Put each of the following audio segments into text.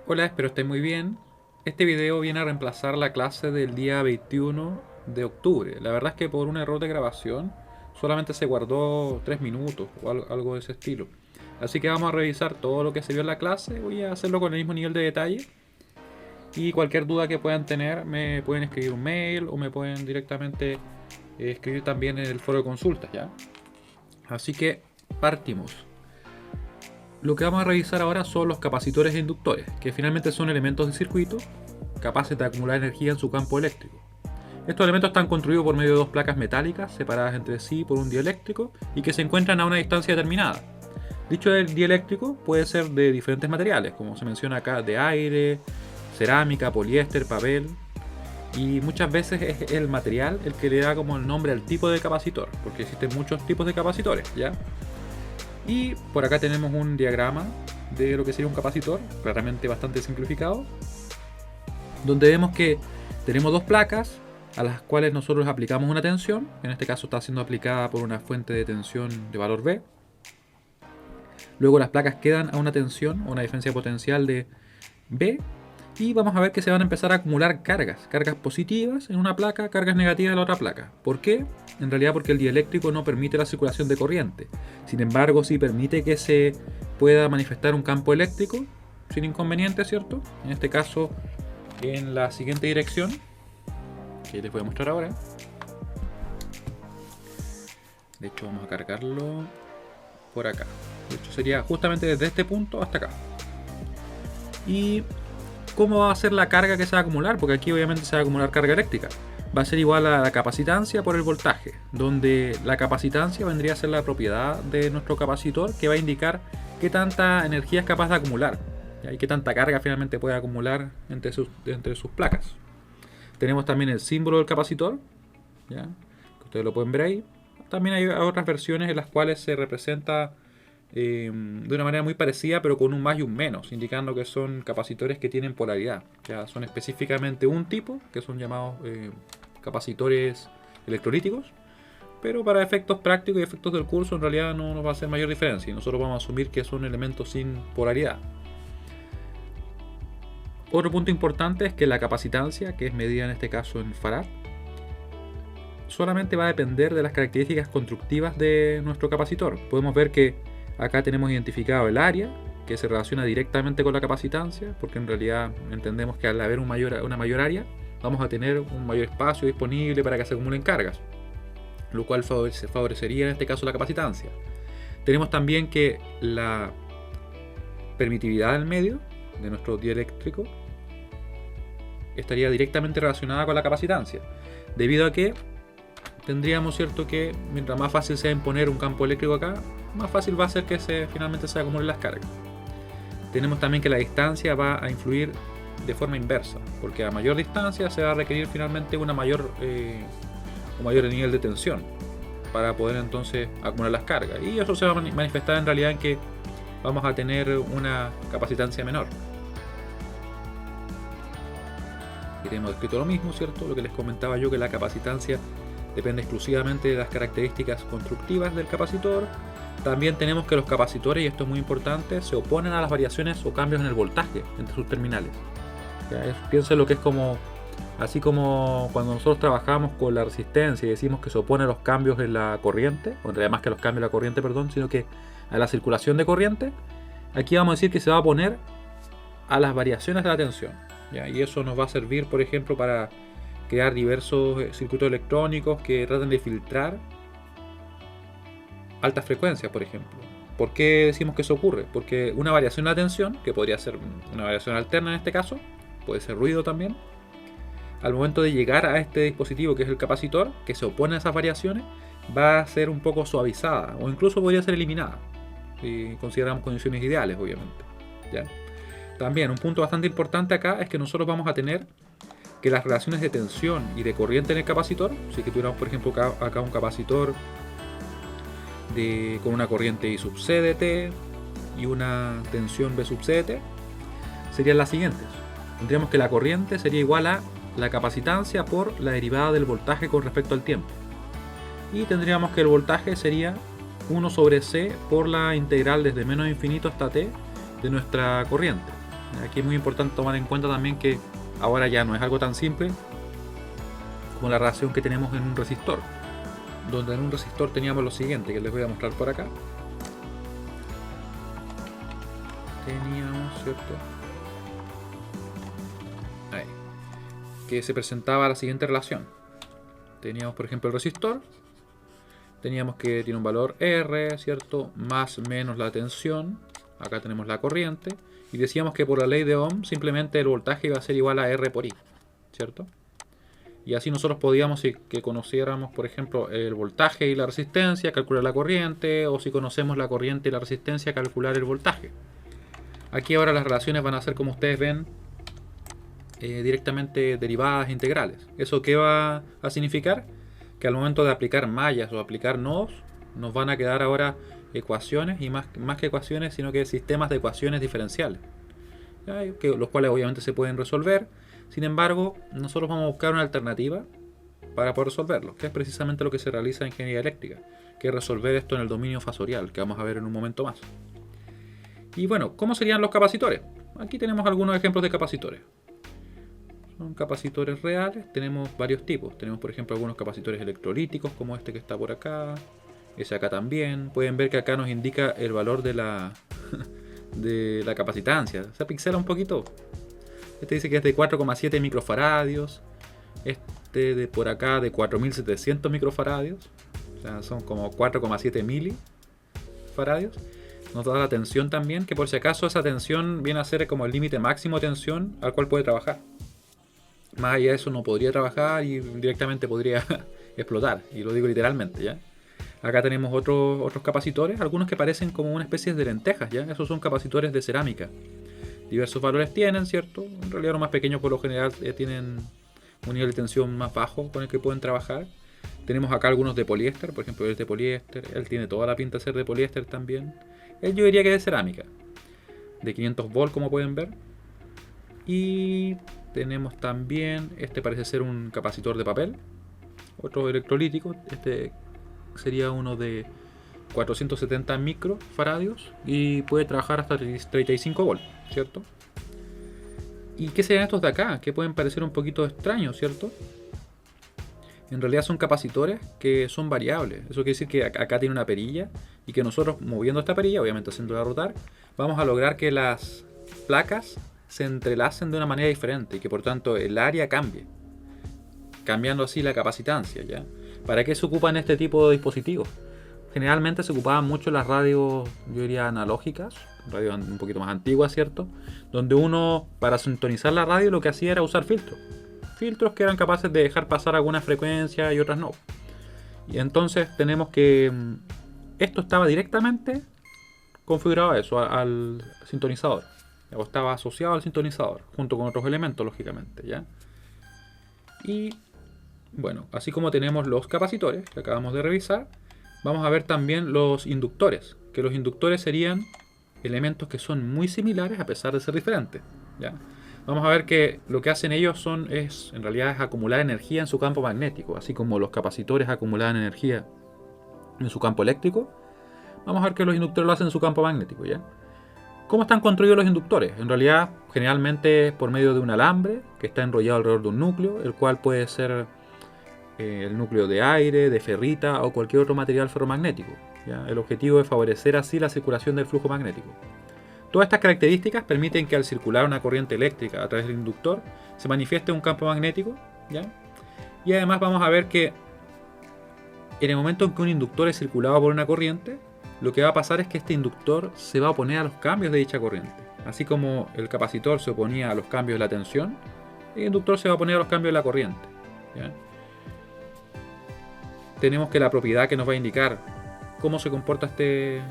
Hola, espero estés muy bien. Este video viene a reemplazar la clase del día 21 de octubre. La verdad es que por un error de grabación solamente se guardó 3 minutos o algo de ese estilo. Así que vamos a revisar todo lo que se vio en la clase. Voy a hacerlo con el mismo nivel de detalle. Y cualquier duda que puedan tener me pueden escribir un mail o me pueden directamente escribir también en el foro de consultas, ¿ya? Así que partimos. Lo que vamos a revisar ahora son los capacitores e inductores, que finalmente son elementos de circuito capaces de acumular energía en su campo eléctrico. Estos elementos están construidos por medio de dos placas metálicas separadas entre sí por un dieléctrico y que se encuentran a una distancia determinada. Dicho dieléctrico puede ser de diferentes materiales, como se menciona acá, de aire, cerámica, poliéster, papel, y muchas veces es el material el que le da como el nombre al tipo de capacitor, porque existen muchos tipos de capacitores, ¿ya? Y por acá tenemos un diagrama de lo que sería un capacitor, claramente bastante simplificado, donde vemos que tenemos dos placas a las cuales nosotros aplicamos una tensión. En este caso está siendo aplicada por una fuente de tensión de valor V. Luego las placas quedan a una tensión o una diferencia potencial de V. Y vamos a ver que se van a empezar a acumular cargas positivas en una placa, cargas negativas en la otra placa. ¿Por qué? En realidad porque el dieléctrico no permite la circulación de corriente. Sin embargo, sí permite que se pueda manifestar un campo eléctrico sin inconveniente, ¿cierto? En este caso, en la siguiente dirección, que les voy a mostrar ahora. De hecho, vamos a cargarlo por acá. De hecho, sería justamente desde este punto hasta acá. Y ¿cómo va a ser la carga que se va a acumular? Porque aquí obviamente se va a acumular carga eléctrica. Va a ser igual a la capacitancia por el voltaje, donde la capacitancia vendría a ser la propiedad de nuestro capacitor que va a indicar qué tanta energía es capaz de acumular, ¿ya? Y qué tanta carga finalmente puede acumular entre sus placas. Tenemos también el símbolo del capacitor, ¿ya? Que ustedes lo pueden ver ahí. También hay otras versiones en las cuales se representa de una manera muy parecida, pero con un más y un menos, indicando que son capacitores que tienen polaridad. Ya son específicamente un tipo, que son llamados capacitores electrolíticos, pero para efectos prácticos y efectos del curso en realidad no nos va a hacer mayor diferencia y nosotros vamos a asumir que son elementos sin polaridad. Otro punto importante es que la capacitancia, que es medida en este caso en farad, solamente va a depender de las características constructivas de nuestro capacitor. Podemos ver que acá tenemos identificado el área, que se relaciona directamente con la capacitancia, porque en realidad entendemos que al haber una mayor área, vamos a tener un mayor espacio disponible para que se acumulen cargas, lo cual favorecería en este caso la capacitancia. Tenemos también que la permitividad del medio de nuestro dieléctrico estaría directamente relacionada con la capacitancia, debido a que tendríamos, cierto, que mientras más fácil sea imponer un campo eléctrico acá, más fácil va a ser que finalmente se acumulen las cargas. Tenemos también que la distancia va a influir de forma inversa, porque a mayor distancia se va a requerir finalmente un mayor nivel de tensión para poder entonces acumular las cargas, y eso se va a manifestar en realidad en que vamos a tener una capacitancia menor. Aquí tenemos escrito lo mismo, ¿cierto? Lo que les comentaba yo, que la capacitancia depende exclusivamente de las características constructivas del capacitor. También tenemos que los capacitores, y esto es muy importante, se oponen a las variaciones o cambios en el voltaje entre sus terminales. Piensen lo que es como, así como cuando nosotros trabajamos con la resistencia y decimos que se opone a los cambios en la corriente, o en realidad más que a los cambios en la corriente, perdón, sino que a la circulación de corriente, aquí vamos a decir que se va a oponer a las variaciones de la tensión, ¿ya? Y eso nos va a servir, por ejemplo, para crear diversos circuitos electrónicos que traten de filtrar altas frecuencias, por ejemplo. ¿Por qué decimos que eso ocurre? Porque una variación de la tensión, que podría ser una variación alterna en este caso, puede ser ruido también, al momento de llegar a este dispositivo que es el capacitor, que se opone a esas variaciones, va a ser un poco suavizada o incluso podría ser eliminada, si consideramos condiciones ideales, obviamente, ¿ya? También un punto bastante importante acá es que nosotros vamos a tener que las relaciones de tensión y de corriente en el capacitor, si que tuviéramos por ejemplo acá un capacitor con una corriente I sub C de T y una tensión B sub C de T, serían las siguientes. Tendríamos que la corriente sería igual a la capacitancia por la derivada del voltaje con respecto al tiempo. Y tendríamos que el voltaje sería 1 sobre C por la integral desde menos infinito hasta T de nuestra corriente. Aquí es muy importante tomar en cuenta también que ahora ya no es algo tan simple como la relación que tenemos en un resistor, donde en un resistor teníamos lo siguiente, que les voy a mostrar por acá. Teníamos, ¿cierto? Ahí. Que se presentaba la siguiente relación. Teníamos, por ejemplo, el resistor. Teníamos que tiene un valor R, ¿cierto? Más menos la tensión. Acá tenemos la corriente. Y decíamos que por la ley de Ohm, simplemente el voltaje iba a ser igual a R por I, ¿cierto? Y así nosotros podíamos, si que conociéramos, por ejemplo, el voltaje y la resistencia, calcular la corriente. O si conocemos la corriente y la resistencia, calcular el voltaje. Aquí ahora las relaciones van a ser, como ustedes ven, directamente derivadas integrales. ¿Eso qué va a significar? Que al momento de aplicar mallas o aplicar nodos, nos van a quedar ahora ecuaciones, y más que ecuaciones, sino que sistemas de ecuaciones diferenciales, los cuales obviamente se pueden resolver. Sin embargo, nosotros vamos a buscar una alternativa para poder resolverlo, que es precisamente lo que se realiza en ingeniería eléctrica, que es resolver esto en el dominio fasorial, que vamos a ver en un momento más. Y bueno, ¿cómo serían los capacitores? Aquí tenemos algunos ejemplos de capacitores. Son capacitores reales, tenemos varios tipos. Tenemos, por ejemplo, algunos capacitores electrolíticos, como este que está por acá. Ese acá también. Pueden ver que acá nos indica el valor de la, de la capacitancia. Se pixela un poquito. Este dice que es de 4,7 microfaradios. Este de por acá de 4700 microfaradios. O sea, son como 4,7 milifaradios. Nos da la tensión también, que por si acaso esa tensión viene a ser como el límite máximo de tensión al cual puede trabajar. Más allá de eso no podría trabajar y directamente podría explotar, y lo digo literalmente, ¿ya? Acá tenemos otros capacitores, algunos que parecen como una especie de lentejas, ¿ya? Esos son capacitores de cerámica. Diversos valores tienen, ¿cierto? En realidad los más pequeños por lo general tienen un nivel de tensión más bajo con el que pueden trabajar. Tenemos acá algunos de poliéster, por ejemplo el de poliéster, él tiene toda la pinta de ser de poliéster también. Él yo diría que es de cerámica, de 500 volts como pueden ver. Y tenemos también, este parece ser un capacitor de papel, otro electrolítico, este sería uno de 470 microfaradios y puede trabajar hasta 35 volts, ¿cierto? ¿Y qué serían estos de acá? Que pueden parecer un poquito extraños, ¿cierto? En realidad son capacitores que son variables. Eso quiere decir que acá tiene una perilla y que nosotros moviendo esta perilla, obviamente haciéndola rotar, vamos a lograr que las placas se entrelacen de una manera diferente y que por tanto el área cambie, cambiando así la capacitancia, ¿ya? ¿Para qué se ocupan este tipo de dispositivos? Generalmente se ocupaban mucho las radios, yo diría analógicas, radios un poquito más antiguas, ¿cierto? Donde uno, para sintonizar la radio, lo que hacía era usar filtros. Filtros que eran capaces de dejar pasar algunas frecuencias y otras no. Y entonces tenemos que esto estaba directamente configurado a eso, al sintonizador. O estaba asociado al sintonizador, junto con otros elementos, lógicamente, ¿ya? Y bueno, así como tenemos los capacitores que acabamos de revisar, vamos a ver también los inductores, que los inductores serían elementos que son muy similares a pesar de ser diferentes, ¿ya? Vamos a ver que lo que hacen ellos en realidad es acumular energía en su campo magnético, así como los capacitores acumulan energía en su campo eléctrico. Vamos a ver que los inductores lo hacen en su campo magnético, ¿ya? ¿Cómo están construidos los inductores? En realidad, generalmente por medio de un alambre que está enrollado alrededor de un núcleo, el cual puede ser el núcleo de aire, de ferrita o cualquier otro material ferromagnético, ¿ya? El objetivo es favorecer así la circulación del flujo magnético. Todas estas características permiten que al circular una corriente eléctrica a través del inductor se manifieste un campo magnético, ¿ya? Y además vamos a ver que en el momento en que un inductor es circulado por una corriente, lo que va a pasar es que este inductor se va a oponer a los cambios de dicha corriente. Así como el capacitor se oponía a los cambios de la tensión, el inductor se va a oponer a los cambios de la corriente, ¿ya? Tenemos que la propiedad que nos va a indicar cómo se comporta este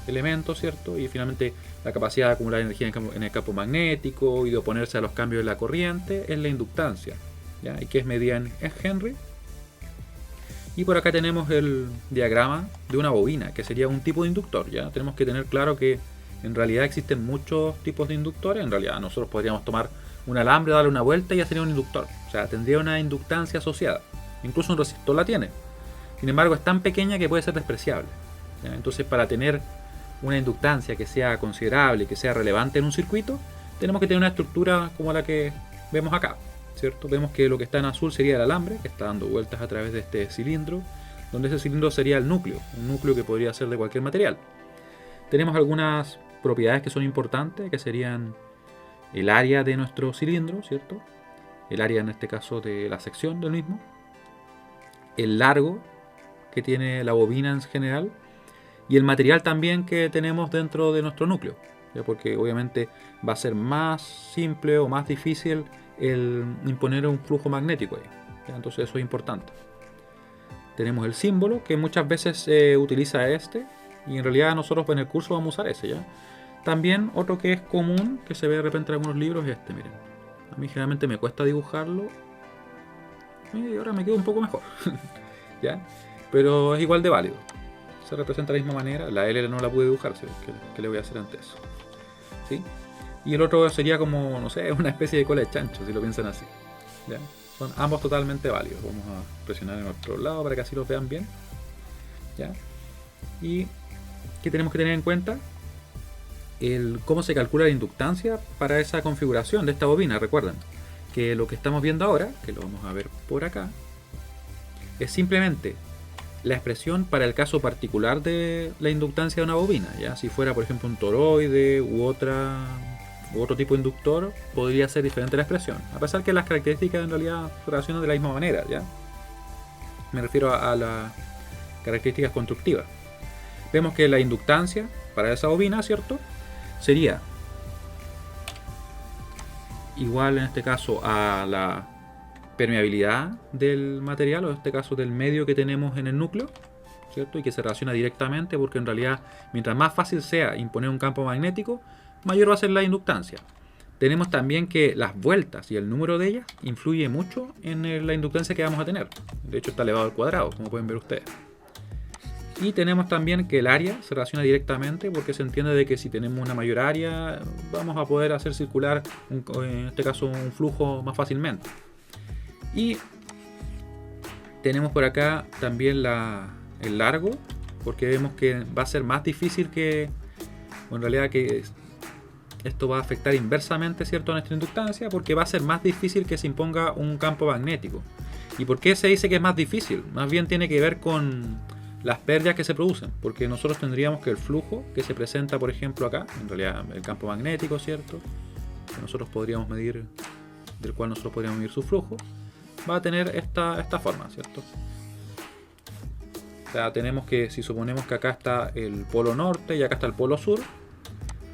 elemento, ¿cierto? Y finalmente la capacidad de acumular energía en el campo magnético y de oponerse a los cambios de la corriente es la inductancia, ¿ya? Y que es medida en Henry. Y por acá tenemos el diagrama de una bobina, que sería un tipo de inductor, ¿ya? Tenemos que tener claro que en realidad existen muchos tipos de inductores. En realidad nosotros podríamos tomar un alambre, darle una vuelta y ya sería un inductor. O sea, tendría una inductancia asociada. Incluso un resistor la tiene. Sin embargo, es tan pequeña que puede ser despreciable, ¿ya? Entonces, para tener una inductancia que sea considerable, que sea relevante en un circuito, tenemos que tener una estructura como la que vemos acá, ¿cierto? Vemos que lo que está en azul sería el alambre, que está dando vueltas a través de este cilindro, donde ese cilindro sería el núcleo, un núcleo que podría ser de cualquier material. Tenemos algunas propiedades que son importantes, que serían el área de nuestro cilindro, ¿cierto? El área en este caso de la sección del mismo, el largo que tiene la bobina en general, y el material también que tenemos dentro de nuestro núcleo, ¿ya? Porque obviamente va a ser más simple o más difícil el imponer un flujo magnético ahí, ¿ya? Entonces eso es importante. Tenemos el símbolo, que muchas veces se utiliza este, y en realidad nosotros en el curso vamos a usar ese, ¿ya? También otro que es común, que se ve de repente en algunos libros, es este, miren. A mí generalmente me cuesta dibujarlo, y ahora me quedo un poco mejor, ¿ya? Pero es igual de válido. Se representa de la misma manera. La L no la pude dibujar, ¿qué le voy a hacer ante eso? ¿Sí? Y el otro sería como, no sé, una especie de cola de chancho, si lo piensan así, ¿ya? Son ambos totalmente válidos. Vamos a presionar en otro lado para que así los vean bien, ¿ya? Y ¿qué tenemos que tener en cuenta? Cómo se calcula la inductancia para esa configuración de esta bobina. Recuerden que lo que estamos viendo ahora, que lo vamos a ver por acá, es simplemente la expresión para el caso particular de la inductancia de una bobina, ¿ya? Si fuera por ejemplo un toroide u otro tipo de inductor, podría ser diferente la expresión, a pesar que las características en realidad se relacionan de la misma manera, ¿ya? Me refiero a las características constructivas. Vemos que la inductancia para esa bobina, ¿cierto?, sería igual en este caso a la permeabilidad del material, o en este caso del medio que tenemos en el núcleo, ¿cierto? Y que se relaciona directamente, porque en realidad mientras más fácil sea imponer un campo magnético, mayor va a ser la inductancia. Tenemos también que las vueltas y el número de ellas influye mucho en la inductancia que vamos a tener. De hecho está elevado al cuadrado, como pueden ver ustedes. Y tenemos también que el área se relaciona directamente, porque se entiende de que si tenemos una mayor área vamos a poder hacer circular en este caso un flujo más fácilmente. Y tenemos por acá también el largo, porque vemos que va a ser más difícil que, o en realidad que esto va a afectar inversamente, ¿cierto?, a nuestra inductancia, porque va a ser más difícil que se imponga un campo magnético. ¿Y por qué se dice que es más difícil? Más bien tiene que ver con las pérdidas que se producen, porque nosotros tendríamos que el flujo que se presenta, por ejemplo acá, en realidad el campo magnético, ¿cierto?, que nosotros podríamos medir, del cual nosotros podríamos medir su flujo, va a tener esta forma, ¿cierto? O sea, tenemos que, si suponemos que acá está el polo norte y acá está el polo sur,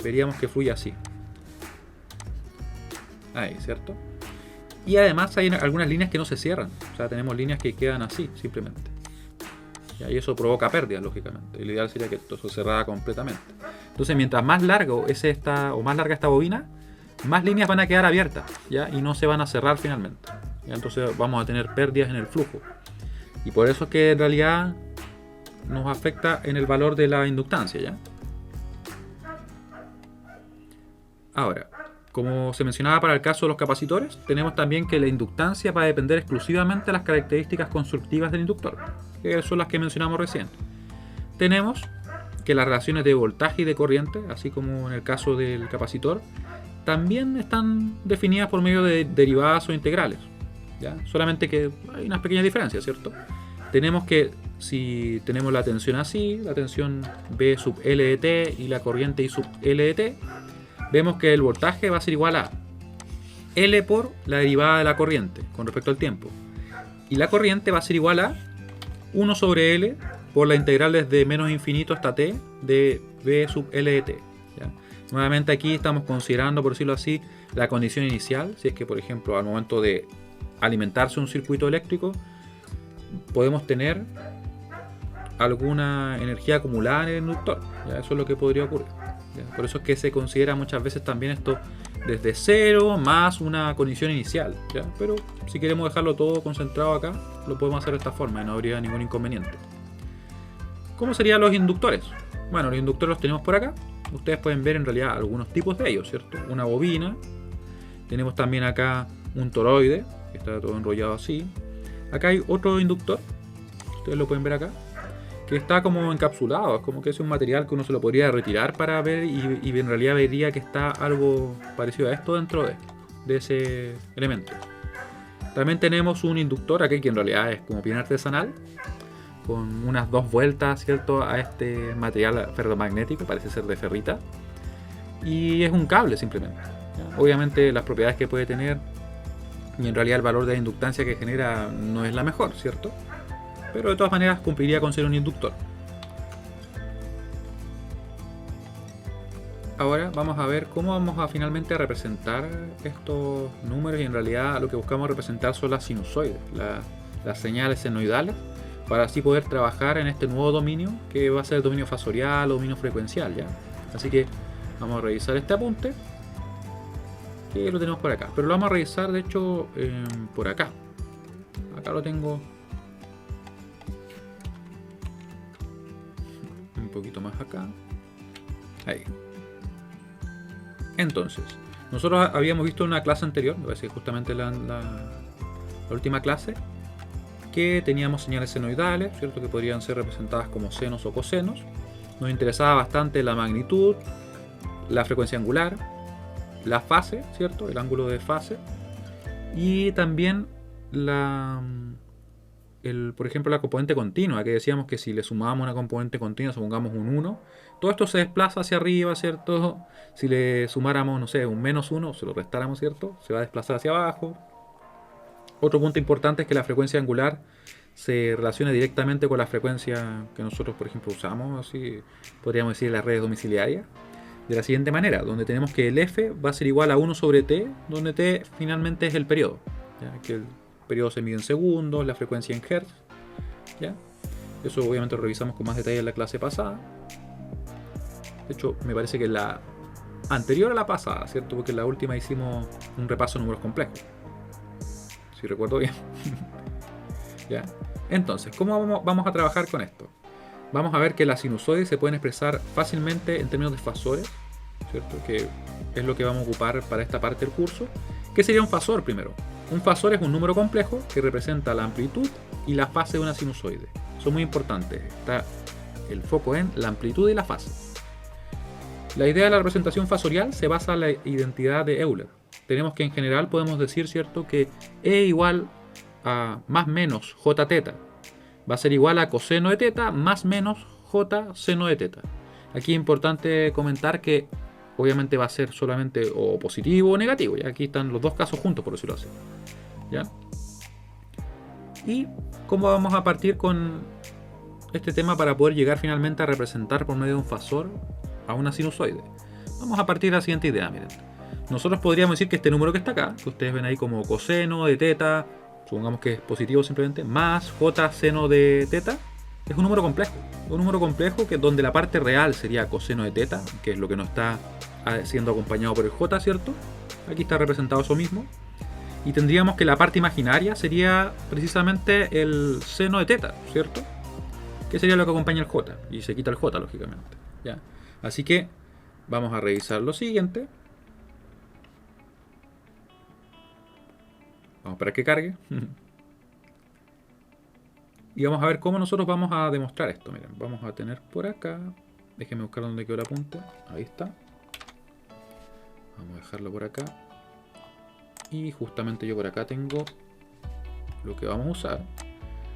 veríamos que fluye así. Ahí, ¿cierto? Y además hay algunas líneas que no se cierran, o sea, tenemos líneas que quedan así, simplemente. Y eso provoca pérdidas, lógicamente. El ideal sería que esto se cerrara completamente. Entonces, mientras más largo es más larga esta bobina, más líneas van a quedar abiertas, ¿ya? Y no se van a cerrar finalmente, ¿ya? Entonces vamos a tener pérdidas en el flujo. Y por eso es que en realidad nos afecta en el valor de la inductancia, ¿ya? Ahora, como se mencionaba para el caso de los capacitores, tenemos también que la inductancia va a depender exclusivamente de las características constructivas del inductor, que son las que mencionamos recién. Tenemos que las relaciones de voltaje y de corriente, así como en el caso del capacitor, también están definidas por medio de derivadas o integrales, ¿ya? Solamente que hay unas pequeñas diferencias, ¿cierto? Tenemos que, si tenemos la tensión así, la tensión B sub L de T y la corriente I sub L de T, vemos que el voltaje va a ser igual a L por la derivada de la corriente con respecto al tiempo. Y la corriente va a ser igual a 1 sobre L por la integral desde menos infinito hasta T de B sub L de T, ¿ya? Nuevamente aquí estamos considerando, por decirlo así, la condición inicial. Si es que, por ejemplo, al momento de alimentarse un circuito eléctrico, podemos tener alguna energía acumulada en el inductor, ¿ya? Eso es lo que podría ocurrir, ¿ya? Por eso es que se considera muchas veces también esto desde cero más una condición inicial, ¿ya? Pero si queremos dejarlo todo concentrado acá, lo podemos hacer de esta forma y no habría ningún inconveniente. ¿Cómo serían los inductores? Bueno, los inductores los tenemos por acá. Ustedes pueden ver en realidad algunos tipos de ellos, ¿cierto? Una bobina. Tenemos también acá un toroide, que está todo enrollado así. Acá hay otro inductor, ustedes lo pueden ver acá, que está como encapsulado, es como que es un material que uno se lo podría retirar para ver y en realidad vería que está algo parecido a esto dentro de ese elemento. También tenemos un inductor aquí que en realidad es como bien artesanal, con unas 2 vueltas, ¿cierto?, a este material ferromagnético, parece ser de ferrita, y es un cable simplemente, ¿ya? Obviamente las propiedades que puede tener y en realidad el valor de la inductancia que genera no es la mejor, ¿cierto? Pero de todas maneras cumpliría con ser un inductor. Ahora vamos a ver cómo vamos a finalmente representar estos números, y en realidad lo que buscamos representar son las sinusoides, las señales senoidales, para así poder trabajar en este nuevo dominio que va a ser el dominio fasorial o dominio frecuencial, ¿ya? Así que vamos a revisar este apunte, que lo tenemos por acá, pero lo vamos a revisar de hecho por acá. Acá lo tengo un poquito más acá. Ahí. Entonces, nosotros habíamos visto en una clase anterior, me parece justamente la última clase, que teníamos señales senoidales, ¿cierto?, que podrían ser representadas como senos o cosenos. Nos interesaba bastante la magnitud, la frecuencia angular, la fase, ¿cierto?, el ángulo de fase, y también por ejemplo, la componente continua, que decíamos que si le sumábamos una componente continua, supongamos un 1, todo esto se desplaza hacia arriba, ¿cierto? Si le sumáramos, no sé, un -1, se lo restáramos, ¿cierto?, se va a desplazar hacia abajo. Otro punto importante es que la frecuencia angular se relaciona directamente con la frecuencia que nosotros, por ejemplo, usamos, así podríamos decir, en las redes domiciliarias, de la siguiente manera, donde tenemos que el f va a ser igual a 1 sobre t, donde t finalmente es el periodo, ¿ya? Que el periodo se mide en segundos, la frecuencia en hertz, ¿ya? Eso obviamente lo revisamos con más detalle en la clase pasada. De hecho, me parece que en la anterior a la pasada, ¿cierto?, porque en la última hicimos un repaso de números complejos, si recuerdo bien. ¿Ya? Entonces, ¿cómo vamos a trabajar con esto? Vamos a ver que las sinusoides se pueden expresar fácilmente en términos de fasores, ¿cierto?, que es lo que vamos a ocupar para esta parte del curso. ¿Qué sería un fasor primero? Un fasor es un número complejo que representa la amplitud y la fase de una sinusoide. Son muy importantes. Está el foco en la amplitud y la fase. La idea de la representación fasorial se basa en la identidad de Euler. Tenemos que en general podemos decir, ¿cierto?, que E igual a más menos J teta va a ser igual a coseno de teta más menos J seno de teta. Aquí es importante comentar que obviamente va a ser solamente o positivo o negativo. ¿Ya? Aquí están los dos casos juntos, por decirlo así. ¿Ya? ¿Y cómo vamos a partir con este tema para poder llegar finalmente a representar por medio de un fasor a una sinusoide? Vamos a partir de la siguiente idea, miren. Nosotros podríamos decir que este número que está acá, que ustedes ven ahí como coseno de teta, supongamos que es positivo simplemente, más j seno de teta, es un número complejo. Un número complejo que donde la parte real sería coseno de teta, que es lo que nos está siendo acompañado por el j, ¿cierto? Aquí está representado eso mismo. Y tendríamos que la parte imaginaria sería precisamente el seno de teta, ¿cierto? Que sería lo que acompaña el j. Y se quita el j, lógicamente. ¿Ya? Así que vamos a revisar lo siguiente. Vamos a esperar que cargue. Y vamos a ver cómo nosotros vamos a demostrar esto. Miren, vamos a tener por acá. Déjenme buscar donde quedó el apunte. Ahí está. Vamos a dejarlo por acá. Y justamente yo por acá tengo lo que vamos a usar.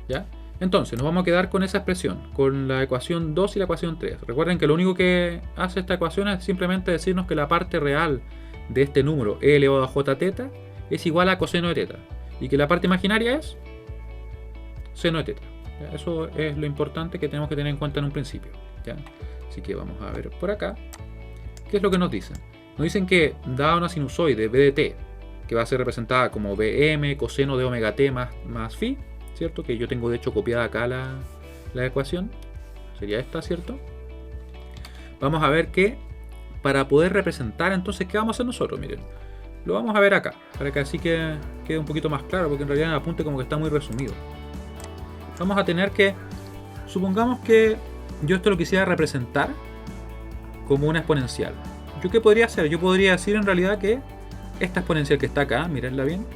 ¿Ya? Entonces nos vamos a quedar con esa expresión, con la ecuación 2 y la ecuación 3. Recuerden que lo único que hace esta ecuación es simplemente decirnos que la parte real de este número e elevado a j teta es igual a coseno de teta. Y que la parte imaginaria es seno de teta. ¿Ya? Eso es lo importante que tenemos que tener en cuenta en un principio. ¿Ya? Así que vamos a ver por acá. ¿Qué es lo que nos dicen? Nos dicen que dada una sinusoide b de t, que va a ser representada como bm coseno de omega t más phi, ¿cierto? Que yo tengo de hecho copiada acá la ecuación. Sería esta, ¿cierto? Vamos a ver que para poder representar entonces, ¿qué vamos a hacer nosotros? Miren, lo vamos a ver acá, para que así quede un poquito más claro, porque en realidad en el apunte como que está muy resumido. Vamos a tener que, supongamos que yo esto lo quisiera representar como una exponencial. ¿Yo qué podría hacer? Yo podría decir en realidad que esta exponencial que está acá, mirenla bien,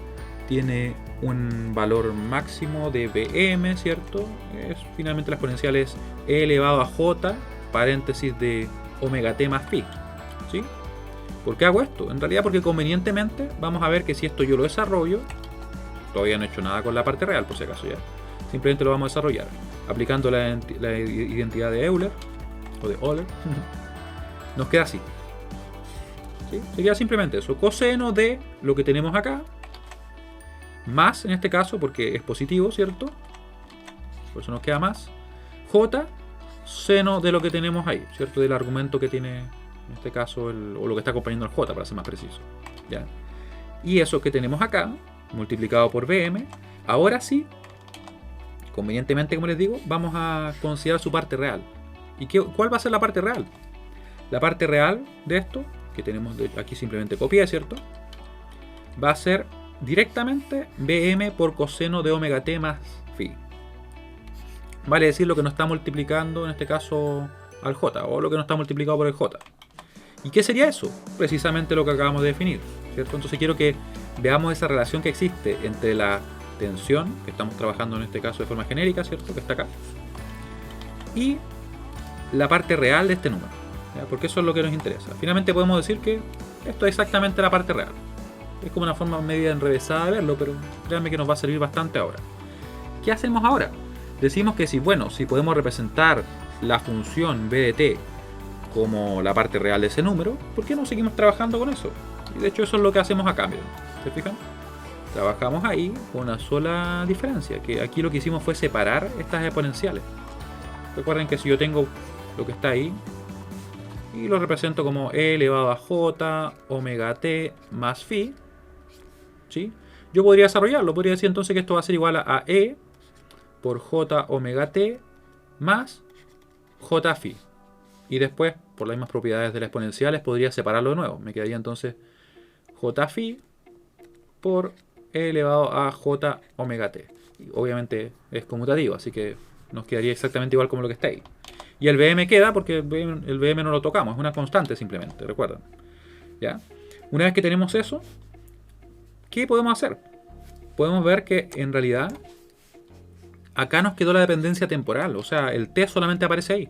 tiene un valor máximo de Bm, ¿cierto? Finalmente la exponencial es e elevado a j, paréntesis de omega t más phi, ¿sí? ¿Por qué hago esto? En realidad porque convenientemente vamos a ver que si esto yo lo desarrollo, todavía no he hecho nada con la parte real por si acaso ya, simplemente lo vamos a desarrollar aplicando la identidad de Euler o de Euler. Nos queda así, ¿sí? Sería simplemente eso, coseno de lo que tenemos acá, más en este caso porque es positivo, ¿cierto? Por eso nos queda más j, seno de lo que tenemos ahí, ¿cierto? Del argumento que tiene en este caso o lo que está acompañando al j, para ser más preciso, ¿ya? Y eso que tenemos acá multiplicado por Bm, ahora sí, convenientemente, como les digo, vamos a considerar su parte real. ¿Y cuál va a ser la parte real? La parte real de esto, que tenemos aquí simplemente copié, ¿cierto? Va a ser directamente Bm por coseno de omega t más phi. Vale decir lo que no está multiplicando en este caso al j, o lo que no está multiplicado por el j. ¿Y qué sería eso? Precisamente lo que acabamos de definir, ¿cierto? Entonces quiero que veamos esa relación que existe entre la tensión, que estamos trabajando en este caso de forma genérica, ¿cierto? Que está acá, y la parte real de este número, ¿ya? Porque eso es lo que nos interesa. Finalmente podemos decir que esto es exactamente la parte real. Es como una forma media enrevesada de verlo, pero créanme que nos va a servir bastante ahora. ¿Qué hacemos ahora? Decimos que si podemos representar la función b de t como la parte real de ese número, ¿por qué no seguimos trabajando con eso? Y de hecho eso es lo que hacemos acá, miren. ¿Se fijan? Trabajamos ahí con una sola diferencia, que aquí lo que hicimos fue separar estas exponenciales. Recuerden que si yo tengo lo que está ahí y lo represento como e elevado a j omega t más phi, ¿sí? Yo podría desarrollarlo, podría decir entonces que esto va a ser igual a e por j omega t más j phi. Y después, por las mismas propiedades de las exponenciales, podría separarlo de nuevo. Me quedaría entonces j phi por e elevado a j omega t. Y obviamente es conmutativo, así que nos quedaría exactamente igual como lo que está ahí. Y el Bm queda porque el Bm no lo tocamos, es una constante simplemente, recuerden. ¿Ya? Una vez que tenemos eso, ¿qué podemos hacer? Podemos ver que en realidad acá nos quedó la dependencia temporal, o sea, el t solamente aparece ahí.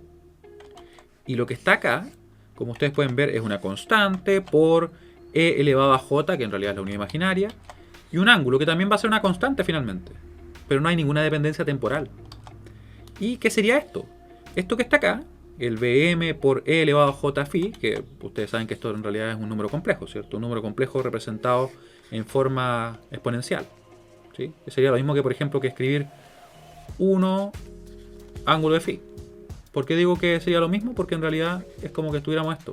Y lo que está acá, como ustedes pueden ver, es una constante por e elevado a j, que en realidad es la unidad imaginaria, y un ángulo, que también va a ser una constante finalmente. Pero no hay ninguna dependencia temporal. ¿Y qué sería esto? Esto que está acá, el Bm por e elevado a j phi, que ustedes saben que esto en realidad es un número complejo, ¿cierto? Un número complejo representado en forma exponencial, ¿sí? Que sería lo mismo que, por ejemplo, que escribir 1 ángulo de phi. ¿Por qué digo que sería lo mismo? Porque en realidad es como que estuviéramos esto,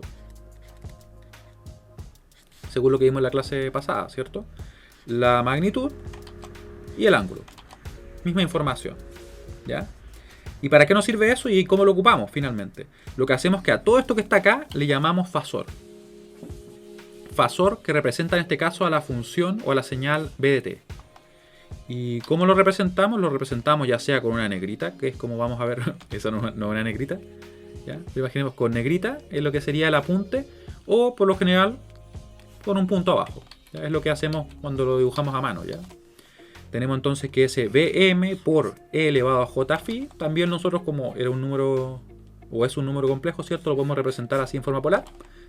según lo que vimos en la clase pasada, ¿cierto? La magnitud y el ángulo. Misma información, ¿ya? ¿Y para qué nos sirve eso y cómo lo ocupamos finalmente? Lo que hacemos es que a todo esto que está acá le llamamos fasor. Fasor que representa en este caso a la función o a la señal b de t. ¿Y cómo lo representamos? Lo representamos ya sea con una negrita, que es como vamos a ver, esa no es una negrita, ¿ya? Imaginemos con negrita, es lo que sería el apunte, o por lo general con un punto abajo, ¿ya? Es lo que hacemos cuando lo dibujamos a mano, ¿ya? Tenemos entonces que ese Bm por e elevado a j phi, también nosotros como era un número, o es un número complejo, ¿cierto? Lo podemos representar así en forma polar.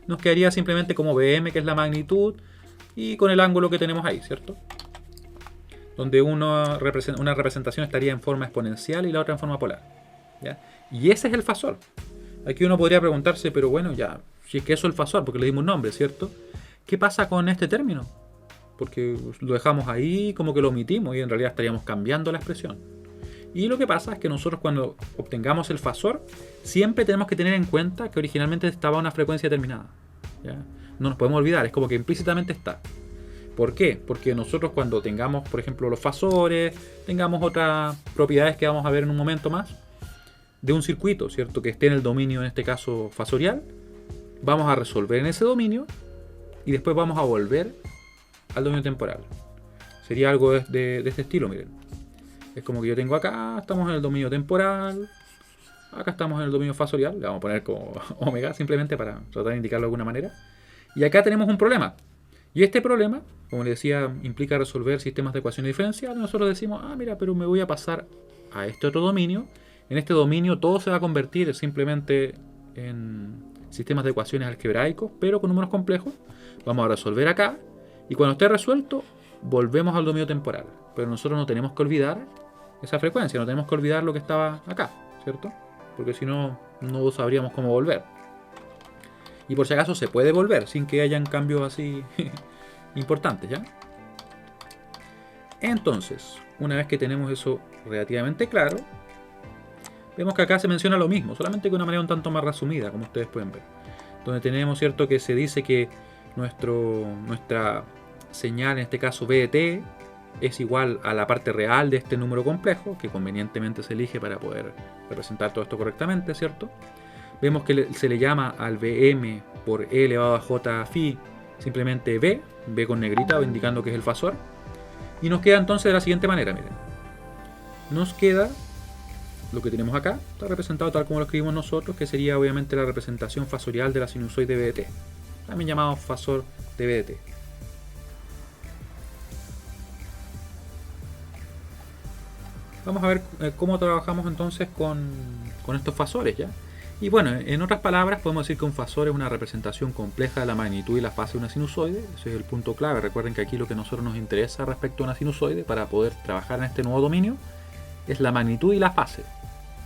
Nos quedaría simplemente como Bm, que es la magnitud, y con el ángulo que tenemos ahí, ¿cierto? Donde una representación estaría en forma exponencial y la otra en forma polar, ¿ya? Y ese es el fasor. Aquí uno podría preguntarse, pero bueno, ya, si es que eso es el fasor, porque le dimos un nombre, ¿cierto? ¿Qué pasa con este término? Porque lo dejamos ahí, como que lo omitimos y en realidad estaríamos cambiando la expresión. Y lo que pasa es que nosotros cuando obtengamos el fasor, siempre tenemos que tener en cuenta que originalmente estaba a una frecuencia determinada, ¿ya? No nos podemos olvidar, es como que implícitamente está. ¿Por qué? Porque nosotros cuando tengamos, por ejemplo, los fasores, tengamos otras propiedades que vamos a ver en un momento más, de un circuito, ¿cierto? Que esté en el dominio, en este caso, fasorial, vamos a resolver en ese dominio y después vamos a volver al dominio temporal. Sería algo de este estilo, miren. Es como que yo tengo acá, estamos en el dominio temporal, acá estamos en el dominio fasorial, le vamos a poner como omega simplemente para tratar de indicarlo de alguna manera. Y acá tenemos un problema. Y este problema como les decía, implica resolver sistemas de ecuaciones diferenciales. Nosotros decimos, mira, pero me voy a pasar a este otro dominio. En este dominio todo se va a convertir simplemente en sistemas de ecuaciones algebraicos, pero con números complejos. Vamos a resolver acá, y cuando esté resuelto, volvemos al dominio temporal. Pero nosotros no tenemos que olvidar esa frecuencia, no tenemos que olvidar lo que estaba acá, ¿cierto? Porque si no, no sabríamos cómo volver. Y por si acaso se puede volver sin que hayan cambios así importantes, ¿ya? Entonces, una vez que tenemos eso relativamente claro, vemos que acá se menciona lo mismo, solamente de una manera un tanto más resumida, como ustedes pueden ver. Donde tenemos, ¿cierto?, que se dice que nuestra señal, en este caso BDT, es igual a la parte real de este número complejo, que convenientemente se elige para poder representar todo esto correctamente, ¿cierto? Vemos que se le llama al Bm por e elevado a j phi simplemente B con negrita, indicando que es el fasor. Y nos queda entonces de la siguiente manera, miren. Nos queda lo que tenemos acá, está representado tal como lo escribimos nosotros, que sería obviamente la representación fasorial de la sinusoide BDT, también llamado fasor de BDT. Vamos a ver cómo trabajamos entonces con estos fasores, ¿ya? Y bueno, en otras palabras podemos decir que un fasor es una representación compleja de la magnitud y la fase de una sinusoide. Ese es el punto clave. Recuerden que aquí lo que a nosotros nos interesa respecto a una sinusoide para poder trabajar en este nuevo dominio es la magnitud y la fase,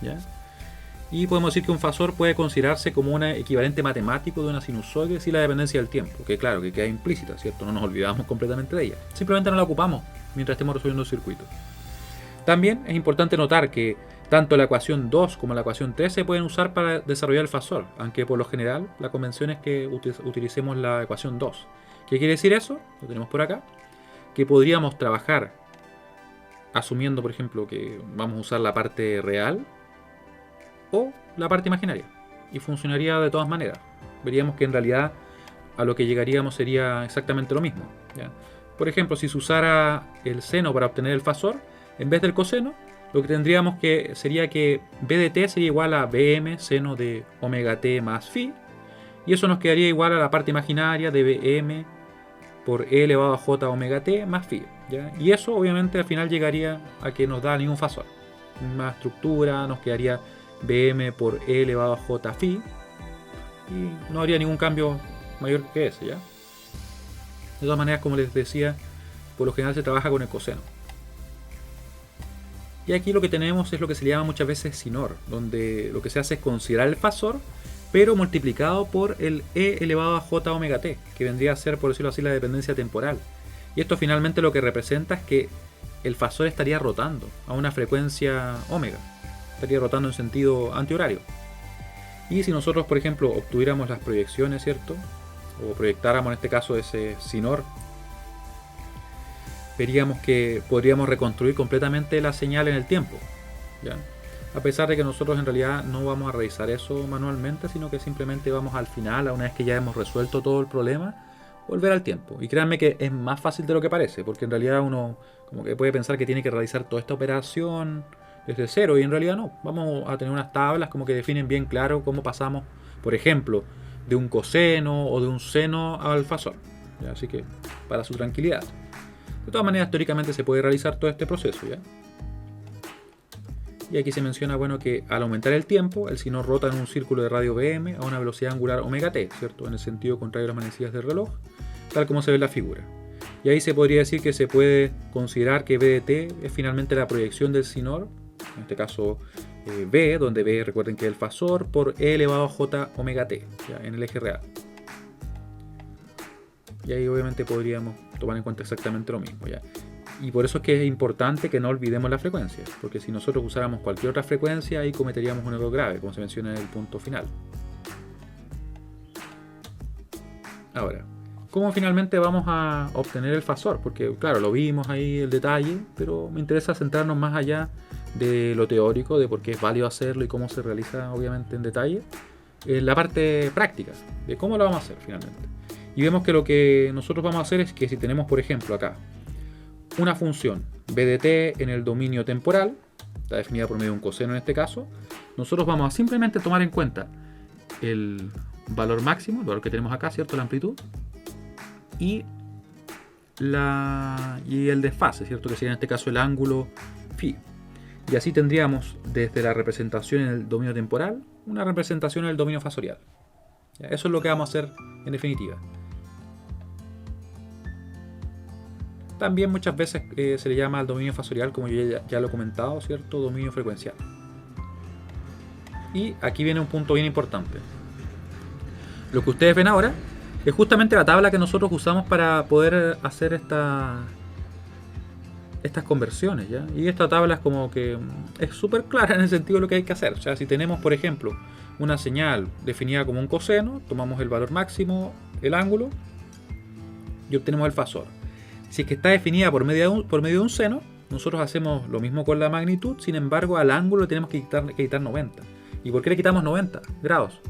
¿ya? Y podemos decir que un fasor puede considerarse como un equivalente matemático de una sinusoide sin la dependencia del tiempo, que claro, que queda implícita, ¿cierto? No nos olvidamos completamente de ella. Simplemente no la ocupamos mientras estemos resolviendo el circuito. También es importante notar que tanto la ecuación 2 como la ecuación 3 se pueden usar para desarrollar el fasor, aunque por lo general la convención es que utilicemos la ecuación 2. ¿Qué quiere decir eso? Lo tenemos por acá. Que podríamos trabajar asumiendo, por ejemplo, que vamos a usar la parte real o la parte imaginaria. Y funcionaría de todas maneras. Veríamos que en realidad a lo que llegaríamos sería exactamente lo mismo, ¿ya? Por ejemplo, si se usara el seno para obtener el fasor, en vez del coseno, lo que tendríamos sería que B de t sería igual a Bm seno de omega t más phi. Y eso nos quedaría igual a la parte imaginaria de Bm por e elevado a j omega t más phi, ¿ya? Y eso obviamente al final llegaría a que nos da ningún fasor. Más estructura, nos quedaría Bm por e elevado a j phi. Y no habría ningún cambio mayor que ese, ¿ya? De todas maneras, como les decía, por lo general se trabaja con el coseno. Y aquí lo que tenemos es lo que se le llama muchas veces sinor, donde lo que se hace es considerar el fasor, pero multiplicado por el e elevado a j omega t, que vendría a ser, por decirlo así, la dependencia temporal. Y esto finalmente lo que representa es que el fasor estaría rotando a una frecuencia omega, estaría rotando en sentido antihorario. Y si nosotros, por ejemplo, obtuviéramos las proyecciones, ¿cierto? O proyectáramos en este caso ese sinor, veríamos que podríamos reconstruir completamente la señal en el tiempo, ¿ya? A pesar de que nosotros en realidad no vamos a realizar eso manualmente, sino que simplemente vamos al final, a una vez que ya hemos resuelto todo el problema, volver al tiempo. Y créanme que es más fácil de lo que parece, porque en realidad uno como que puede pensar que tiene que realizar toda esta operación desde cero, y en realidad no. Vamos a tener unas tablas como que definen bien claro cómo pasamos, por ejemplo, de un coseno o de un seno al fasor, ¿ya? Así que, para su tranquilidad. De todas maneras, teóricamente se puede realizar todo este proceso, ¿ya? Y aquí se menciona, bueno, que al aumentar el tiempo, el sinor rota en un círculo de radio Bm a una velocidad angular omega t, ¿cierto? En el sentido contrario a las manecillas del reloj, tal como se ve en la figura. Y ahí se podría decir que se puede considerar que B de t es finalmente la proyección del sinor, en este caso B, donde B, recuerden que es el fasor, por e elevado a j omega t, ¿ya? En el eje real. Y ahí obviamente podríamos tomar en cuenta exactamente lo mismo, ¿ya? Y por eso es que es importante que no olvidemos la frecuencia, porque si nosotros usáramos cualquier otra frecuencia, ahí cometeríamos un error grave, como se menciona en el punto final. Ahora, ¿cómo finalmente vamos a obtener el fasor? Porque claro, lo vimos ahí el detalle, pero me interesa centrarnos más allá de lo teórico, de por qué es válido hacerlo y cómo se realiza obviamente en detalle, en la parte práctica, de cómo lo vamos a hacer finalmente. Y vemos que lo que nosotros vamos a hacer es que si tenemos, por ejemplo, acá una función b de t en el dominio temporal, está definida por medio de un coseno en este caso, nosotros vamos a simplemente tomar en cuenta el valor máximo, el valor que tenemos acá, ¿cierto? La amplitud, y y el desfase, ¿cierto? Que sería en este caso el ángulo phi. Y así tendríamos desde la representación en el dominio temporal, una representación en el dominio fasorial. ¿Ya? Eso es lo que vamos a hacer en definitiva. También muchas veces se le llama al dominio fasorial, como yo ya lo he comentado, ¿cierto? Dominio frecuencial. Y aquí viene un punto bien importante. Lo que ustedes ven ahora es justamente la tabla que nosotros usamos para poder hacer estas conversiones, ¿ya? Y esta tabla es como que es súper clara en el sentido de lo que hay que hacer. O sea, si tenemos, por ejemplo, una señal definida como un coseno, tomamos el valor máximo, el ángulo, y obtenemos el fasor. Si es que está definida por medio de un seno, nosotros hacemos lo mismo con la magnitud, sin embargo al ángulo le tenemos que quitar 90. ¿Y por qué le quitamos 90 grados?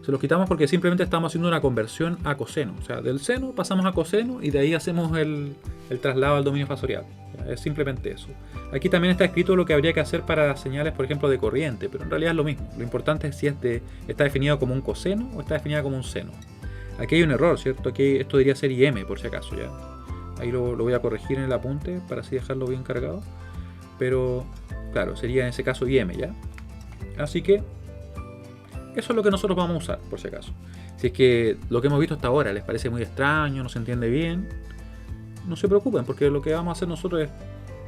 Se los quitamos porque simplemente estamos haciendo una conversión a coseno. O sea, del seno pasamos a coseno y de ahí hacemos el traslado al dominio fasorial. Es simplemente eso. Aquí también está escrito lo que habría que hacer para señales, por ejemplo, de corriente, pero en realidad es lo mismo. Lo importante es si está definido como un coseno o está definido como un seno. Aquí hay un error, ¿cierto? Aquí esto debería ser IM, por si acaso, ¿ya? Ahí lo voy a corregir en el apunte para así dejarlo bien cargado. Pero, claro, sería en ese caso IM, ¿ya? Así que eso es lo que nosotros vamos a usar, por si acaso. Si es que lo que hemos visto hasta ahora les parece muy extraño, no se entiende bien, no se preocupen, porque lo que vamos a hacer nosotros es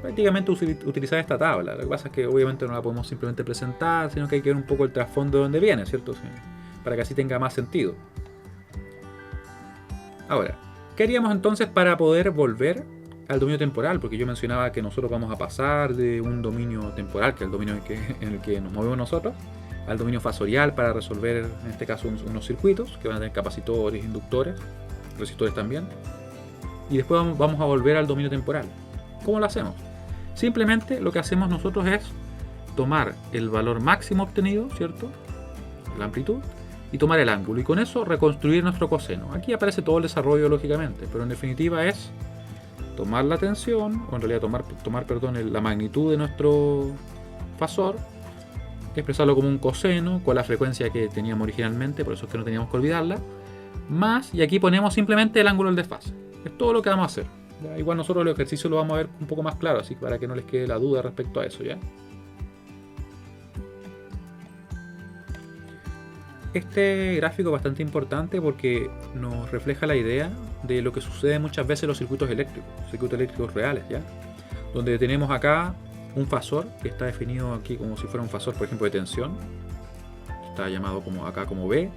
prácticamente utilizar esta tabla. Lo que pasa es que obviamente no la podemos simplemente presentar, sino que hay que ver un poco el trasfondo de dónde viene, ¿cierto? Sí, para que así tenga más sentido. Ahora, ¿qué haríamos entonces para poder volver al dominio temporal? Porque yo mencionaba que nosotros vamos a pasar de un dominio temporal, que es el dominio en el que nos movemos nosotros, al dominio fasorial para resolver, en este caso, unos circuitos que van a tener capacitores, inductores, resistores también. Y después vamos a volver al dominio temporal. ¿Cómo lo hacemos? Simplemente lo que hacemos nosotros es tomar el valor máximo obtenido, ¿cierto? La amplitud, y tomar el ángulo. Y con eso reconstruir nuestro coseno. Aquí aparece todo el desarrollo, lógicamente, pero en definitiva es tomar la tensión, o en realidad tomar la magnitud de nuestro fasor, expresarlo como un coseno con la frecuencia que teníamos originalmente, por eso es que no teníamos que olvidarla, más, y aquí ponemos simplemente el ángulo del desfase. Es todo lo que vamos a hacer. ¿Ya? Igual nosotros el ejercicio lo vamos a ver un poco más claro, así que para que no les quede la duda respecto a eso, ¿ya? Este gráfico es bastante importante porque nos refleja la idea de lo que sucede muchas veces en los circuitos eléctricos reales, ¿ya? Donde tenemos acá un fasor que está definido aquí como si fuera un fasor, por ejemplo, de tensión. Está llamado acá como B.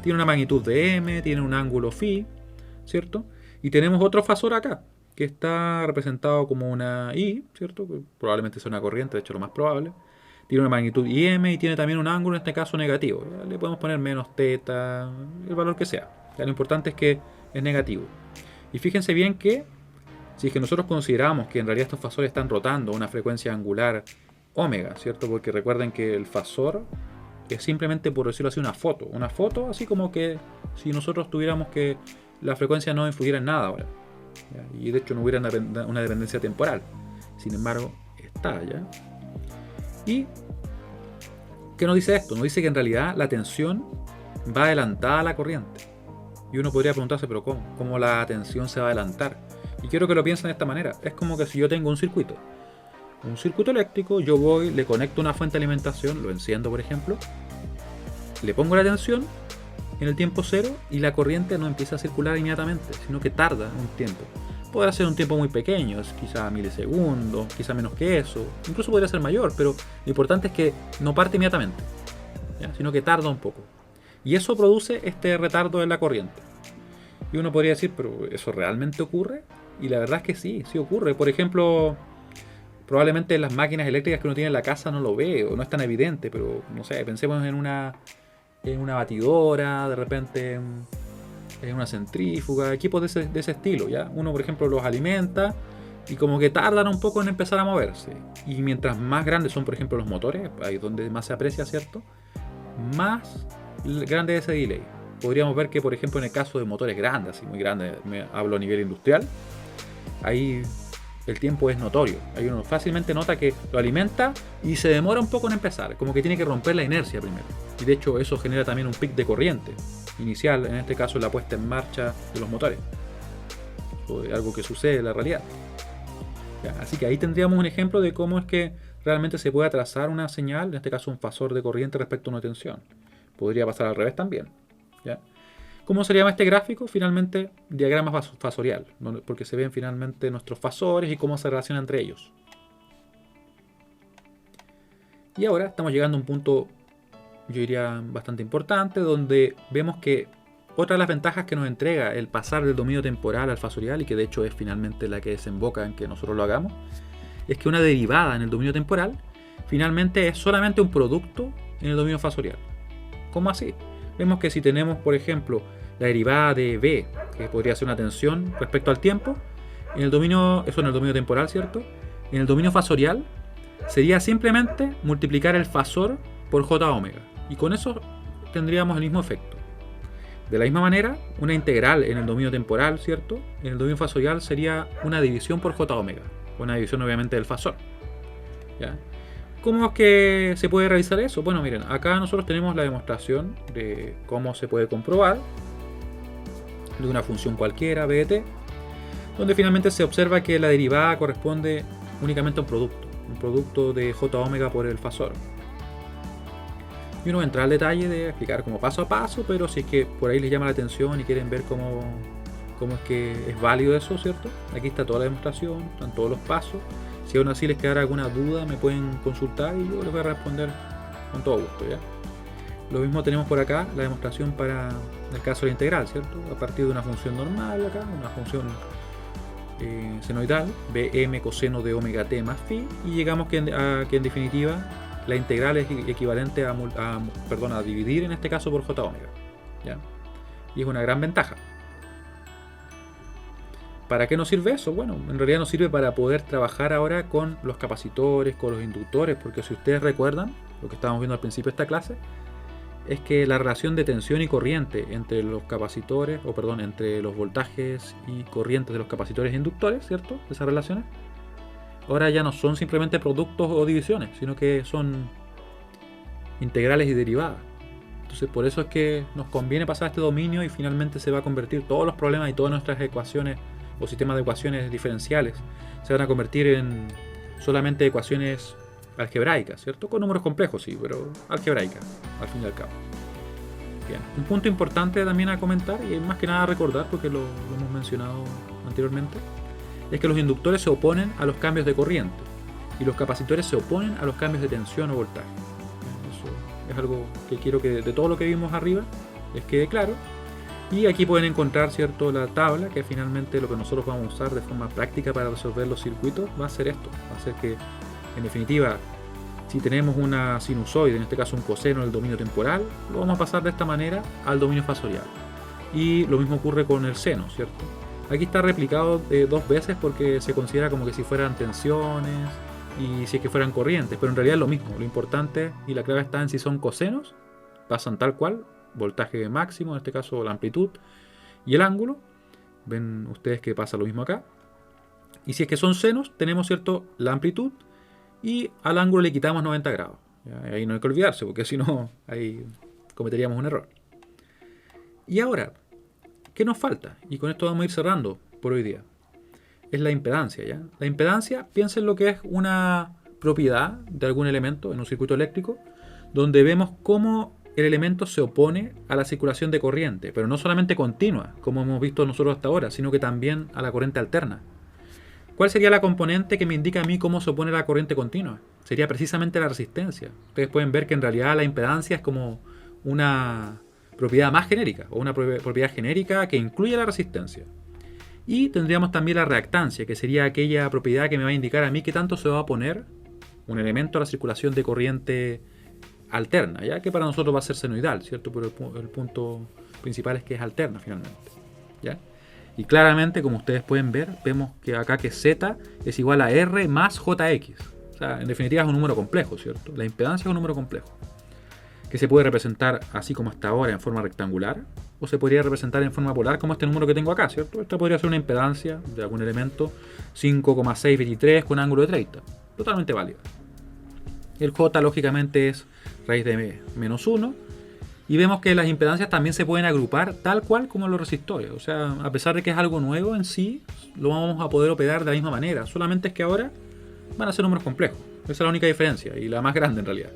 Tiene una magnitud de M, tiene un ángulo phi, ¿cierto? Y tenemos otro fasor acá, que está representado como una I, ¿cierto? Probablemente sea una corriente, de hecho lo más probable. Tiene una magnitud IM y tiene también un ángulo, en este caso negativo. ¿Ya? Le podemos poner menos teta, el valor que sea. ¿Ya? Lo importante es que es negativo. Y fíjense bien que si es que nosotros consideramos que en realidad estos fasores están rotando a una frecuencia angular omega, ¿cierto? Porque recuerden que el fasor es simplemente, por decirlo así, una foto. Una foto así como que si nosotros tuviéramos que la frecuencia no influyera en nada ahora. ¿Ya? Y de hecho no hubiera una dependencia temporal. Sin embargo, está, ¿ya? ¿Y qué nos dice esto? Nos dice que en realidad la tensión va adelantada a la corriente. Y uno podría preguntarse, ¿pero cómo? ¿Cómo la tensión se va a adelantar? Y quiero que lo piensen de esta manera. Es como que si yo tengo un circuito eléctrico, yo voy, le conecto una fuente de alimentación, lo enciendo por ejemplo, le pongo la tensión en el tiempo cero y la corriente no empieza a circular inmediatamente, sino que tarda un tiempo. Podrá ser un tiempo muy pequeño, quizá milisegundos, quizá menos que eso, incluso podría ser mayor, pero lo importante es que no parte inmediatamente, ¿ya? Sino que tarda un poco. Y eso produce este retardo en la corriente. Y uno podría decir, ¿pero eso realmente ocurre? Y la verdad es que sí ocurre. Por ejemplo, probablemente las máquinas eléctricas que uno tiene en la casa no lo ve o no es tan evidente, pero no sé, pensemos en una batidora, de repente en una centrífuga, equipos de ese estilo, ¿ya? Uno, por ejemplo, los alimenta y como que tardan un poco en empezar a moverse. Y mientras más grandes son, por ejemplo, los motores, ahí es donde más se aprecia, ¿cierto? Más grande es ese delay. Podríamos ver que, por ejemplo, en el caso de motores grandes, así muy grandes, me hablo a nivel industrial, ahí el tiempo es notorio. Ahí uno fácilmente nota que lo alimenta y se demora un poco en empezar, como que tiene que romper la inercia primero. Y de hecho eso genera también un pic de corriente inicial, en este caso la puesta en marcha de los motores. o de algo que sucede en la realidad. ¿Ya? Así que ahí tendríamos un ejemplo de cómo es que realmente se puede trazar una señal, en este caso un fasor de corriente respecto a una tensión. Podría pasar al revés también. ¿Ya? ¿Cómo se llama este gráfico? Finalmente, diagrama fasorial, porque se ven finalmente nuestros fasores y cómo se relacionan entre ellos. Y ahora estamos llegando a un punto, yo diría, bastante importante, donde vemos que otra de las ventajas que nos entrega el pasar del dominio temporal al fasorial, y que de hecho es finalmente la que desemboca en que nosotros lo hagamos, es que una derivada en el dominio temporal finalmente es solamente un producto en el dominio fasorial. ¿Cómo así? Vemos que si tenemos, por ejemplo, la derivada de B, que podría ser una tensión respecto al tiempo, en el dominio, eso en el dominio temporal, ¿cierto? En el dominio fasorial sería simplemente multiplicar el fasor por j omega. Y con eso tendríamos el mismo efecto. De la misma manera, una integral en el dominio temporal, ¿cierto? En el dominio fasorial sería una división por j omega. Una división obviamente del fasor. ¿Ya? ¿Cómo es que se puede realizar eso? Bueno, miren, acá nosotros tenemos la demostración de cómo se puede comprobar de una función cualquiera, b de t, donde finalmente se observa que la derivada corresponde únicamente a un producto de j omega por el fasor. Y uno entra al detalle de explicar como paso a paso, pero si es que por ahí les llama la atención y quieren ver cómo es que es válido eso, ¿cierto? Aquí está toda la demostración, están todos los pasos. Si aún así les quedara alguna duda, me pueden consultar y yo les voy a responder con todo gusto, ¿ya? Lo mismo tenemos por acá, la demostración para el caso de la integral, ¿cierto? A partir de una función normal acá, una función senoidal, bm coseno de omega t más phi, y llegamos que en definitiva la integral es equivalente a dividir en este caso por j omega, ¿ya? Y es una gran ventaja. ¿Para qué nos sirve eso? Bueno, en realidad nos sirve para poder trabajar ahora con los capacitores, con los inductores, porque si ustedes recuerdan, lo que estábamos viendo al principio de esta clase, es que la relación de tensión y corriente entre los capacitores, entre los voltajes y corrientes de los capacitores e inductores, ¿cierto? Esas relaciones, ahora ya no son simplemente productos o divisiones, sino que son integrales y derivadas. Entonces por eso es que nos conviene pasar a este dominio y finalmente se va a convertir todos los problemas y todas nuestras ecuaciones o sistemas de ecuaciones diferenciales se van a convertir en solamente ecuaciones algebraicas, ¿cierto? Con números complejos, sí, pero algebraicas, al fin y al cabo. Bien. Un punto importante también a comentar, y más que nada a recordar, porque lo hemos mencionado anteriormente, es que los inductores se oponen a los cambios de corriente y los capacitores se oponen a los cambios de tensión o voltaje. Eso es algo que quiero que de todo lo que vimos arriba les quede claro. Y aquí pueden encontrar, ¿cierto?, la tabla, que finalmente lo que nosotros vamos a usar de forma práctica para resolver los circuitos va a ser esto. Va a ser que, en definitiva, si tenemos una sinusoide, en este caso un coseno en el dominio temporal, lo vamos a pasar de esta manera al dominio fasorial. Y lo mismo ocurre con el seno, ¿cierto? Aquí está replicado dos veces porque se considera como que si fueran tensiones y si es que fueran corrientes, pero en realidad es lo mismo. Lo importante y la clave está en si son cosenos, pasan tal cual, voltaje máximo, en este caso la amplitud y el ángulo. Ven ustedes que pasa lo mismo acá. Y si es que son senos, tenemos, ¿cierto?, la amplitud y al ángulo le quitamos 90 grados. ¿Ya? Ahí no hay que olvidarse porque si no, ahí cometeríamos un error. Y ahora, ¿qué nos falta? Y con esto vamos a ir cerrando por hoy día. Es la impedancia, ¿ya? La impedancia, piensen lo que es una propiedad de algún elemento en un circuito eléctrico, donde vemos cómo el elemento se opone a la circulación de corriente, pero no solamente continua, como hemos visto nosotros hasta ahora, sino que también a la corriente alterna. ¿Cuál sería la componente que me indica a mí cómo se opone a la corriente continua? Sería precisamente la resistencia. Ustedes pueden ver que en realidad la impedancia es como una propiedad más genérica, o una propiedad genérica que incluye la resistencia. Y tendríamos también la reactancia, que sería aquella propiedad que me va a indicar a mí qué tanto se va a oponer un elemento a la circulación de corriente alterna, ya que para nosotros va a ser senoidal, ¿cierto? Pero el punto principal es que es alterna finalmente, ¿ya? Y claramente, como ustedes pueden ver, vemos que acá que Z es igual a R más JX. O sea, en definitiva es un número complejo, ¿cierto? La impedancia es un número complejo, que se puede representar así como hasta ahora en forma rectangular, o se podría representar en forma polar como este número que tengo acá, ¿cierto? Esta podría ser una impedancia de algún elemento 5,623 con ángulo de 30. Totalmente válida. El J lógicamente es raíz de menos 1. Y vemos que las impedancias también se pueden agrupar tal cual como los resistores. O sea, a pesar de que es algo nuevo en sí, lo vamos a poder operar de la misma manera. Solamente es que ahora van a ser números complejos. Esa es la única diferencia y la más grande en realidad.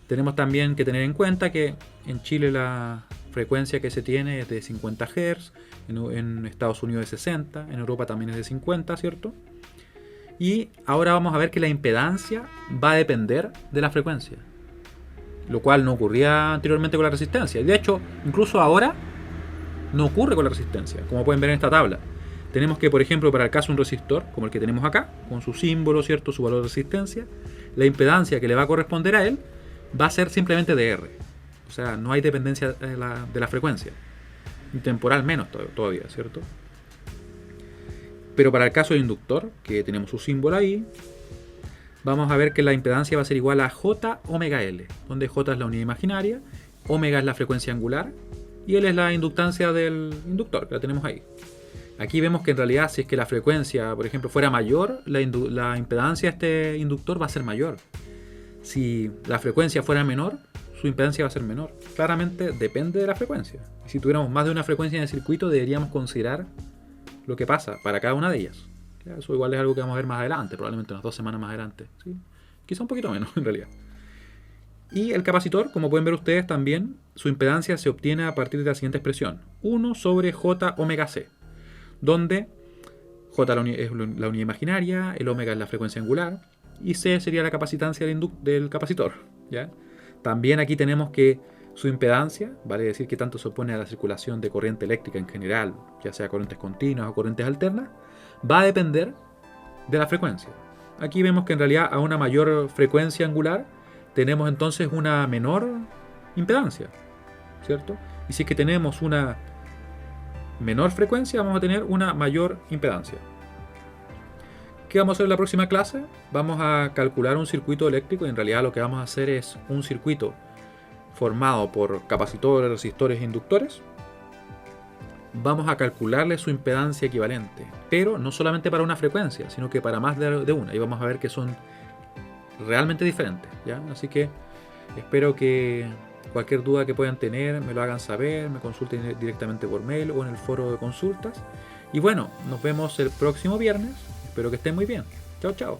Tenemos también que tener en cuenta que en Chile la frecuencia que se tiene es de 50 Hz, en Estados Unidos de 60, en Europa también es de 50, ¿cierto? Y ahora vamos a ver que la impedancia va a depender de la frecuencia, lo cual no ocurría anteriormente con la resistencia. Y de hecho, incluso ahora no ocurre con la resistencia, como pueden ver en esta tabla. Tenemos que, por ejemplo, para el caso de un resistor, como el que tenemos acá, con su símbolo, ¿cierto?, su valor de resistencia, la impedancia que le va a corresponder a él va a ser simplemente de R. O sea, no hay dependencia de la frecuencia. Y temporal menos todavía, ¿cierto? Pero para el caso del inductor, que tenemos su símbolo ahí, vamos a ver que la impedancia va a ser igual a J omega L, donde J es la unidad imaginaria, omega es la frecuencia angular y L es la inductancia del inductor, que la tenemos ahí. Aquí vemos que en realidad si es que la frecuencia, por ejemplo, fuera mayor, la impedancia de este inductor va a ser mayor. Si la frecuencia fuera menor, su impedancia va a ser menor. Claramente depende de la frecuencia. Y si tuviéramos más de una frecuencia en el circuito, deberíamos considerar lo que pasa para cada una de ellas. Eso igual es algo que vamos a ver más adelante, probablemente unas 2 semanas más adelante, ¿sí? Quizá un poquito menos en realidad. Y el capacitor, como pueden ver ustedes también, su impedancia se obtiene a partir de la siguiente expresión: 1 sobre J omega C, donde J es la unidad imaginaria, el omega es la frecuencia angular y C sería la capacitancia del capacitor, ¿ya? También aquí tenemos que su impedancia, vale decir que tanto se opone a la circulación de corriente eléctrica en general, ya sea corrientes continuas o corrientes alternas, va a depender de la frecuencia. Aquí vemos que en realidad a una mayor frecuencia angular tenemos entonces una menor impedancia, ¿cierto? Y si es que tenemos una menor frecuencia, vamos a tener una mayor impedancia. ¿Qué vamos a hacer en la próxima clase? Vamos a calcular un circuito eléctrico y en realidad lo que vamos a hacer es un circuito formado por capacitores, resistores e inductores. Vamos a calcularle su impedancia equivalente, pero no solamente para una frecuencia, sino que para más de una, y vamos a ver que son realmente diferentes, ¿ya? Así que espero que cualquier duda que puedan tener me lo hagan saber, me consulten directamente por mail o en el foro de consultas. Y bueno, nos vemos el próximo viernes. Espero que estén muy bien. Chao, chao.